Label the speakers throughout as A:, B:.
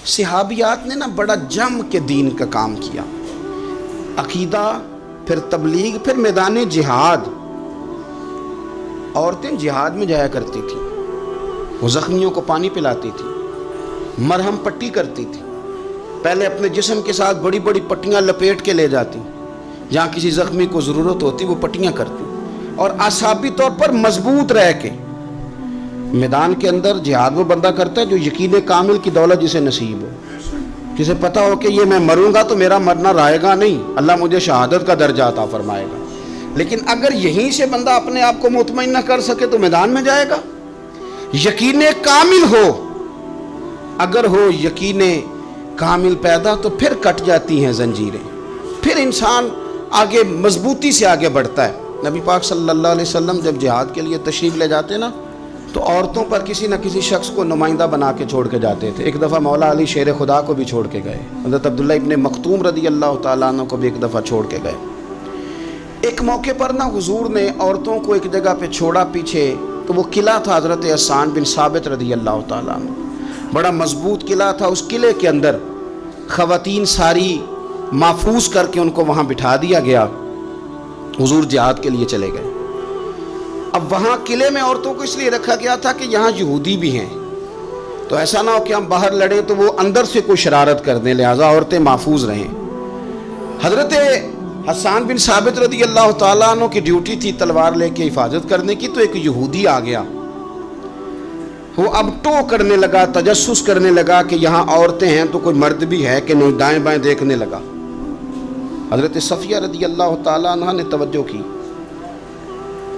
A: صحابیات نے نا بڑا جم کے دین کا کام کیا، عقیدہ، پھر تبلیغ، پھر میدان جہاد۔ عورتیں جہاد میں جایا کرتی تھیں، وہ زخمیوں کو پانی پلاتی تھی، مرہم پٹی کرتی تھی، پہلے اپنے جسم کے ساتھ بڑی بڑی پٹیاں لپیٹ کے لے جاتی، جہاں کسی زخمی کو ضرورت ہوتی وہ پٹیاں کرتی، اور اعصابی طور پر مضبوط رہ کے میدان کے اندر جہاد وہ بندہ کرتا ہے جو یقین کامل کی دولت جسے نصیب ہو، جسے پتہ ہو کہ یہ میں مروں گا تو میرا مرنا رہے گا نہیں، اللہ مجھے شہادت کا درجہ عطا فرمائے گا۔ لیکن اگر یہیں سے بندہ اپنے آپ کو مطمئن نہ کر سکے تو میدان میں جائے گا؟ یقین کامل ہو، اگر ہو یقین کامل پیدا تو پھر کٹ جاتی ہیں زنجیریں، پھر انسان آگے مضبوطی سے آگے بڑھتا ہے۔ نبی پاک صلی اللہ علیہ وسلم جب جہاد کے لیے تشریف لے جاتے نا تو عورتوں پر کسی نہ کسی شخص کو نمائندہ بنا کے چھوڑ کے جاتے تھے۔ ایک دفعہ مولا علی شیر خدا کو بھی چھوڑ کے گئے، حضرت عبداللہ ابن مختوم رضی اللہ تعالیٰ عنہ کو بھی ایک دفعہ چھوڑ کے گئے۔ ایک موقع پر نا حضور نے عورتوں کو ایک جگہ پہ چھوڑا پیچھے، تو وہ قلعہ تھا حضرت حسان بن ثابت رضی اللہ تعالیٰ عنہ، بڑا مضبوط قلعہ تھا۔ اس قلعے کے اندر خواتین ساری محفوظ کر کے ان کو وہاں بٹھا دیا گیا، حضور جہاد کے لیے چلے گئے۔ اب وہاں قلعے میں عورتوں کو اس لیے رکھا گیا تھا کہ یہاں یہودی بھی ہیں، تو ایسا نہ ہو کہ ہم باہر لڑیں تو وہ اندر سے کوئی شرارت کر دیں، لہٰذا عورتیں محفوظ رہیں۔ حضرت حسان بن ثابت رضی اللہ تعالیٰ عنہ کی ڈیوٹی تھی تلوار لے کے حفاظت کرنے کی، تو ایک یہودی آ گیا، وہ اب ٹو کرنے لگا، تجسس کرنے لگا کہ یہاں عورتیں ہیں تو کوئی مرد بھی ہے کہ نہیں، دائیں بائیں دیکھنے لگا۔ حضرت صفیہ رضی اللہ تعالیٰ عنہ نے توجہ کی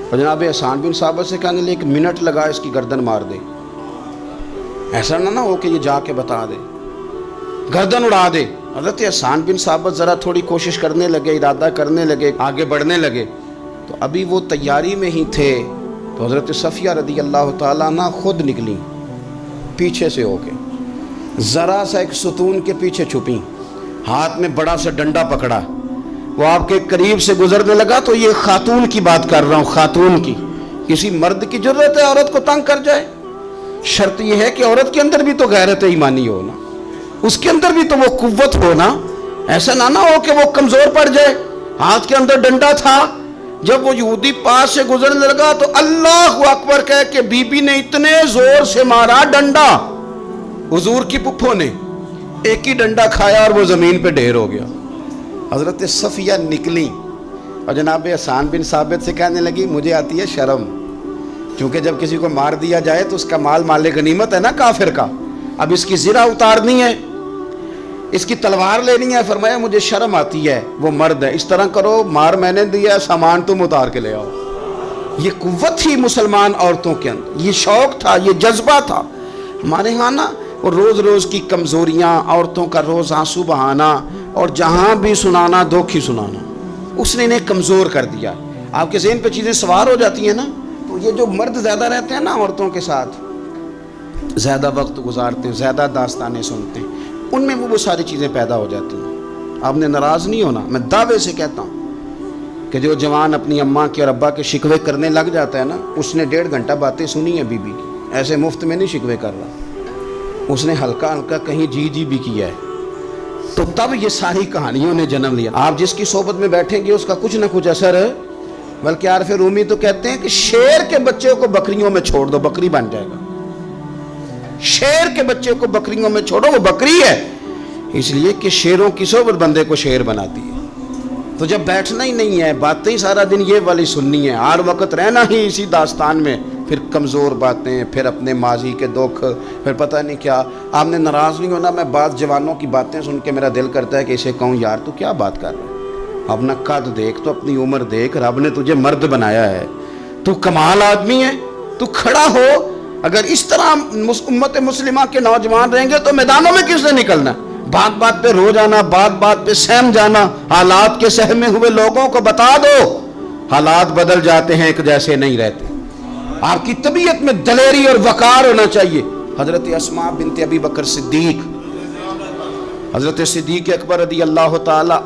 A: اور جناب حسان بن ثابت سے کہنے لگے 1 منٹ لگا اس کی گردن مار دے، ایسا نہ ہو کہ یہ جا کے بتا دے، گردن اڑا دے۔ حضرت حسان بن ثابت ذرا تھوڑی کوشش کرنے لگے، ارادہ کرنے لگے، آگے بڑھنے لگے، تو ابھی وہ تیاری میں ہی تھے تو حضرت صفیہ رضی اللہ تعالیٰ عنہ خود نکلی پیچھے سے ہو کے، ذرا سا ایک ستون کے پیچھے چھپیں، ہاتھ میں بڑا سا ڈنڈا پکڑا، وہ آپ کے قریب سے گزرنے لگا۔ تو یہ خاتون کی بات کر رہا ہوں، خاتون کی، کسی مرد کی ضرورت ہے عورت کو تنگ کر جائے؟ شرط یہ ہے کہ عورت کے اندر بھی تو غیرت ایمانی ہو نا، اس کے اندر بھی تو وہ قوت ہو نا، ایسا نہ ہو کہ وہ کمزور پڑ جائے۔ ہاتھ کے اندر ڈنڈا تھا، جب وہ یہودی پاس سے گزرنے لگا تو اللہ اکبر کہہ کہ بی بی نے اتنے زور سے مارا ڈنڈا، حضور کی پپھو نے ایک ہی ڈنڈا کھایا اور وہ زمین پہ ڈھیر ہو گیا۔ حضرت صفیہ نکلی اور جناب حسان بن ثابت سے کہنے لگی مجھے آتی ہے شرم، کیونکہ جب کسی کو مار دیا جائے تو اس کا مال مال غنیمت ہے نا کافر کا، اب اس کی زرہ اتارنی ہے، اس کی تلوار لینی ہے۔ فرمایا مجھے شرم آتی ہے، وہ مرد ہے، اس طرح کرو مار میں نے دیا، سامان تم اتار کے لے آؤ۔ یہ قوت تھی مسلمان عورتوں کے اندر، یہ شوق تھا، یہ جذبہ تھا۔ ہمارے ہاں نا روز روز کی کمزوریاں، عورتوں کا روز آنسو بہانا اور جہاں بھی سنانا دکھ ہی سنانا، اس نے انہیں کمزور کر دیا۔ آپ کے ذہن پہ چیزیں سوار ہو جاتی ہیں نا، تو یہ جو مرد زیادہ رہتے ہیں نا عورتوں کے ساتھ، زیادہ وقت گزارتے ہیں، زیادہ داستانیں سنتے ہیں، ان میں وہ ساری چیزیں پیدا ہو جاتی ہیں۔ آپ نے ناراض نہیں ہونا، میں دعوے سے کہتا ہوں کہ جو جوان اپنی اماں کے اور ابا کے شکوے کرنے لگ جاتا ہے نا، اس نے 1.5 گھنٹہ باتیں سنی ہیں بیوی کی، ایسے مفت میں نہیں شکوے کر رہا، اس نے ہلکا ہلکا کہیں جی بھی کیا ہے، تو تب یہ ساری کہانیوں نے جنم لیا۔ آپ جس کی صحبت میں بیٹھیں گے اس کا کچھ نہ کچھ اثر ہے، بلکہ عارف رومی تو کہتے ہیں کہ شیر کے بچے کو بکریوں میں چھوڑ دو، بکری بن جائے گا۔ شیر کے بچے کو بکریوں میں چھوڑو، وہ بکری ہے، اس لیے کہ شیروں کی صحبت بندے کو شیر بناتی ہے۔ تو جب بیٹھنا ہی نہیں ہے، باتیں ہی سارا دن یہ والی سننی ہے، ہر وقت رہنا ہی اسی داستان میں، پھر کمزور باتیں، پھر اپنے ماضی کے دکھ، پھر پتہ نہیں کیا۔ آپ نے ناراض نہیں ہونا، میں بعض جوانوں کی باتیں سن کے میرا دل کرتا ہے کہ اسے کہوں یار تو کیا بات کر رہا ہے، اپنا قد دیکھ، تو اپنی عمر دیکھ، رب نے تجھے مرد بنایا ہے، تو کمال آدمی ہے، تو کھڑا ہو۔ اگر اس طرح امت مسلمہ کے نوجوان رہیں گے تو میدانوں میں کس نے نکلنا؟ بات بات پہ رو جانا، بات بات پہ سہم جانا، حالات کے سہمے ہوئے لوگوں کو بتا دو حالات بدل جاتے ہیں، ایک جیسے نہیں رہتے۔ آپ کی طبیعت میں دلیری اور وقار ہونا چاہیے۔ حضرت اسماء بنت ابی بکر صدیق، حضرت صدیق اکبر رضی اللہ تعالی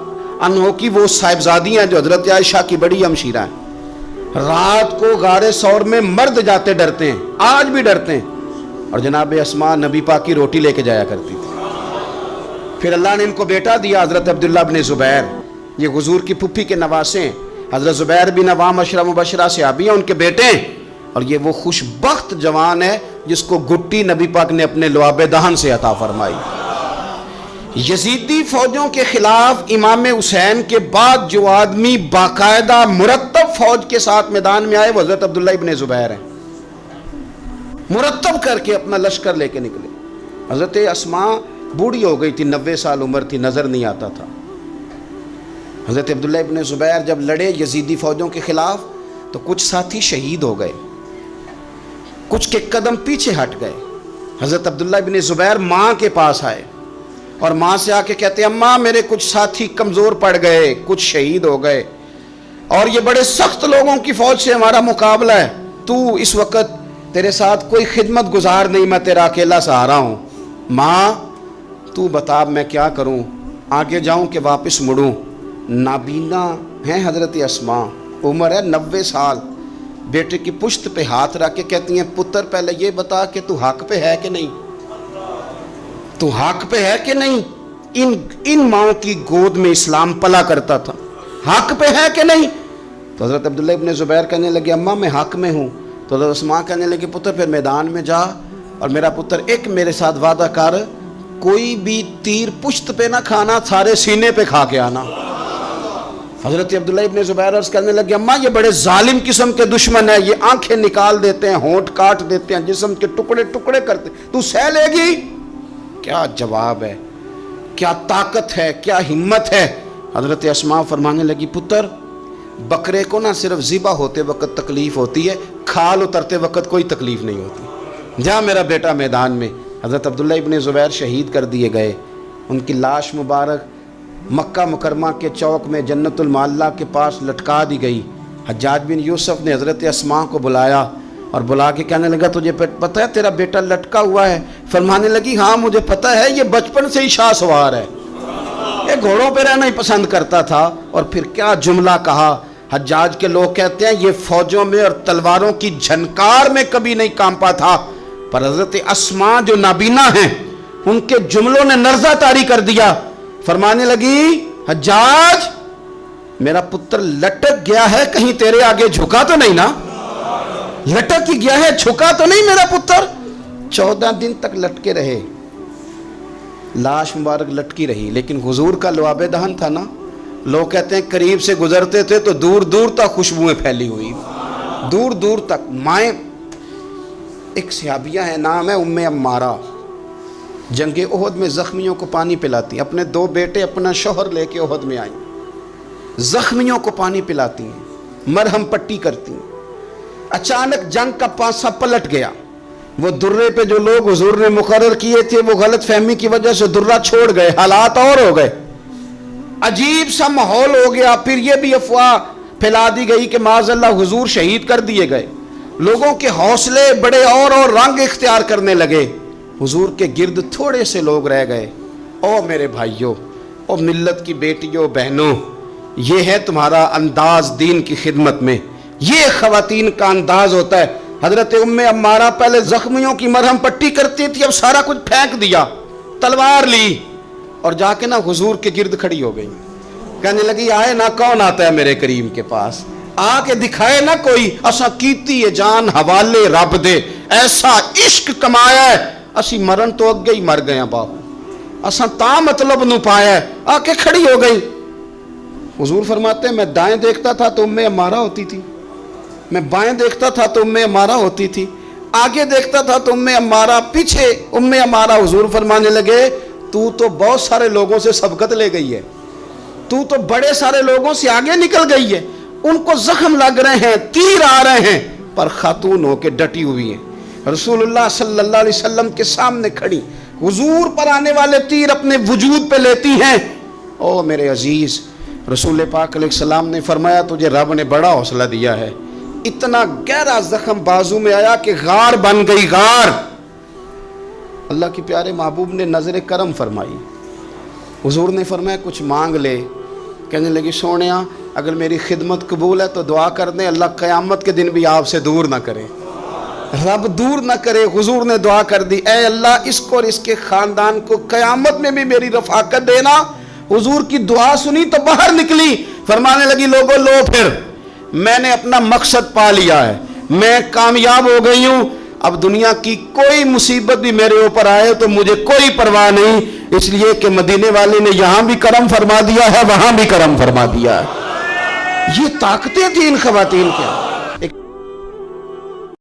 A: عنہ کی وہ صاحبزادی ہیں جو حضرت عائشہ کی بڑی ہمشیرہ ہیں۔ رات کو غار ثور میں مرد جاتے ڈرتے ہیں، آج بھی ڈرتے ہیں، اور جناب اسماء نبی پاک کی روٹی لے کے جایا کرتی تھی۔ پھر اللہ نے ان کو بیٹا دیا حضرت عبداللہ بن زبیر، یہ حضور کی پھپھی کے نواسے ہیں، حضرت زبیر بن عوام عشرہ مبشرہ صحابی ہیں، ان کے بیٹے ہیں، اور یہ وہ خوش بخت جوان ہے جس کو گٹی نبی پاک نے اپنے لعاب دہن سے عطا فرمائی۔ یزیدی فوجوں کے خلاف امام حسین کے بعد جو آدمی باقاعدہ مرتب فوج کے ساتھ میدان میں آئے وہ حضرت عبداللہ ابن زبیر ہیں، مرتب کر کے اپنا لشکر لے کے نکلے۔ حضرت اسماء بوڑھی ہو گئی تھی، 90 سال عمر تھی، نظر نہیں آتا تھا۔ حضرت عبداللہ ابن زبیر جب لڑے یزیدی فوجوں کے خلاف تو کچھ ساتھی شہید ہو گئے، کچھ کے قدم پیچھے ہٹ گئے۔ حضرت عبداللہ ابن زبیر ماں کے پاس آئے اور ماں سے آ کے کہتے ہیں اماں میرے کچھ ساتھی کمزور پڑ گئے، کچھ شہید ہو گئے، اور یہ بڑے سخت لوگوں کی فوج سے ہمارا مقابلہ ہے، تو اس وقت تیرے ساتھ کوئی خدمت گزار نہیں، میں تیرا اکیلا سہارا ہوں، ماں تو بتا میں کیا کروں، آگے جاؤں کہ واپس مڑوں؟ نابینا ہیں حضرت اسماء، عمر ہے 90 سال، بیٹے کی پشت پہ ہاتھ رکھ کے کہتی ہیں پتر پہلے یہ بتا کہ تو حق پہ ہے کہ نہیں، تو حق پہ ہے کہ نہیں؟ ان ماں کی گود میں اسلام پلا کرتا تھا، حق پہ ہے کہ نہیں؟ تو حضرت عبداللہ ابن زبیر کہنے لگے اماں میں حق میں ہوں۔ تو حضرت اسماء کہنے لگے پتر پھر میدان میں جا، اور میرا پتر ایک میرے ساتھ وعدہ کر، کوئی بھی تیر پشت پہ نہ کھانا، سارے سینے پہ کھا کے آنا۔ حضرت عبداللہ ابن زبیر عرض کرنے لگے اماں یہ بڑے ظالم قسم کے دشمن ہیں، یہ آنکھیں نکال دیتے ہیں، ہونٹ کاٹ دیتے ہیں، جسم کے ٹکڑے ٹکڑے کرتے، تو سہ لے گی؟ کیا جواب ہے، کیا طاقت ہے، کیا ہمت ہے۔ حضرت اسماء فرمانے لگی پتر بکرے کو نہ صرف ذبح ہوتے وقت تکلیف ہوتی ہے، کھال اترتے وقت کوئی تکلیف نہیں ہوتی، جا میرا بیٹا میدان میں۔ حضرت عبداللہ ابن زبیر شہید کر دیے گئے، ان کی لاش مبارک مکہ مکرمہ کے چوک میں جنت المعلیٰ کے پاس لٹکا دی گئی۔ حجاج بن یوسف نے حضرت اسماء کو بلایا اور بلا کے کہنے لگا تجھے پتہ ہے تیرا بیٹا لٹکا ہوا ہے؟ فرمانے لگی ہاں مجھے پتہ ہے، یہ بچپن سے ہی شاہ سوار ہے، یہ گھوڑوں پہ رہنا ہی پسند کرتا تھا۔ اور پھر کیا جملہ کہا، حجاج کے لوگ کہتے ہیں یہ فوجوں میں اور تلواروں کی جھنکار میں کبھی نہیں کانپا تھا، پر حضرت اسماء جو نابینا ہیں ان کے جملوں نے نرزہ طاری کر دیا۔ فرمانے لگی حجاج میرا پتر لٹک گیا ہے، کہیں تیرے آگے جھکا تو نہیں نا؟ لٹک ہی گیا ہے، جھکا تو نہیں میرا پتر؟ 14 دن تک لٹکے رہے، لاش مبارک لٹکی رہی، لیکن حضور کا لعاب دہن تھا نا، لوگ کہتے ہیں قریب سے گزرتے تھے تو دور دور تک خوشبوئیں پھیلی ہوئی، دور دور تک۔ مائیں ایک صحابیہ ہے، نام ہے ام عمارہ، جنگ احد میں زخمیوں کو پانی پلاتی، اپنے 2 بیٹے اپنا شوہر لے کے احد میں آئیں، زخمیوں کو پانی پلاتی ہیں، مرہم پٹی کرتی ہیں۔ اچانک جنگ کا پانسا پلٹ گیا، وہ درے پہ جو لوگ حضور نے مقرر کیے تھے وہ غلط فہمی کی وجہ سے درہ چھوڑ گئے، حالات اور ہو گئے، عجیب سا ماحول ہو گیا۔ پھر یہ بھی افواہ پھیلا دی گئی کہ معاذ اللہ حضور شہید کر دیے گئے، لوگوں کے حوصلے بڑے اور رنگ اختیار کرنے لگے، حضور کے گرد تھوڑے سے لوگ رہ گئے۔ او میرے بھائیوں، او ملت کی بیٹیوں بہنوں، یہ ہے تمہارا انداز دین کی خدمت میں، یہ خواتین کا انداز ہوتا ہے۔ حضرت ام عمارہ پہلے زخمیوں کی مرہم پٹی کرتی تھی، اب سارا کچھ پھینک دیا، تلوار لی اور جا کے نا حضور کے گرد کھڑی ہو گئی، کہنے لگی آئے نا کون آتا ہے میرے کریم کے پاس، آ کے دکھائے نا کوئی، اسا کیتی ہے جان حوالے رب دے، ایسا عشق کمایا ہے اسی مرن تو اگے ہی مر گئے باہو، اسا تا مطلب نو پایا ہے، آ کے کھڑی ہو گئی۔ حضور فرماتے ہیں میں دائیں دیکھتا تھا تو ام عمارہ ہوتی تھی، میں بائیں دیکھتا تھا تو ام عمارہ ہوتی تھی، آگے دیکھتا تھا تو ام عمارہ، پیچھے ام عمارہ۔ حضور فرمانے لگے تو بہت سارے لوگوں سے سبقت لے گئی ہے، تو بڑے سارے لوگوں سے آگے نکل گئی ہے، ان کو زخم لگ رہے ہیں، تیر آ رہے ہیں، پر خاتون ہو کے ڈٹی ہوئی ہیں، رسول اللہ صلی اللہ علیہ وسلم کے سامنے کھڑی، حضور پر آنے والے تیر اپنے وجود پہ لیتی ہیں۔ او میرے عزیز، رسول پاک علیہ السلام نے فرمایا تجھے رب نے بڑا حوصلہ دیا ہے، اتنا گہرا زخم بازو میں آیا کہ غار بن گئی، غار۔ اللہ کے پیارے محبوب نے نظر کرم فرمائی، حضور نے فرمایا کچھ مانگ لے، کہنے لگی سونیا اگر میری خدمت قبول ہے تو دعا کر دیں اللہ قیامت کے دن بھی آپ سے دور نہ کرے۔ رب دور نہ کرے، حضور نے دعا کر دی، اے اللہ اس کو اور اس کے خاندان کو قیامت میں بھی میری رفاقت دینا۔ حضور کی دعا سنی تو باہر نکلی، فرمانے لگی لوگوں لو پھر میں نے اپنا مقصد پا لیا ہے، میں کامیاب ہو گئی ہوں، اب دنیا کی کوئی مصیبت بھی میرے اوپر آئے تو مجھے کوئی پرواہ نہیں، اس لیے کہ مدینے والے نے یہاں بھی کرم فرما دیا ہے، وہاں بھی کرم فرما دیا ہے۔ یہ طاقتیں تھیں ان خواتین کے۔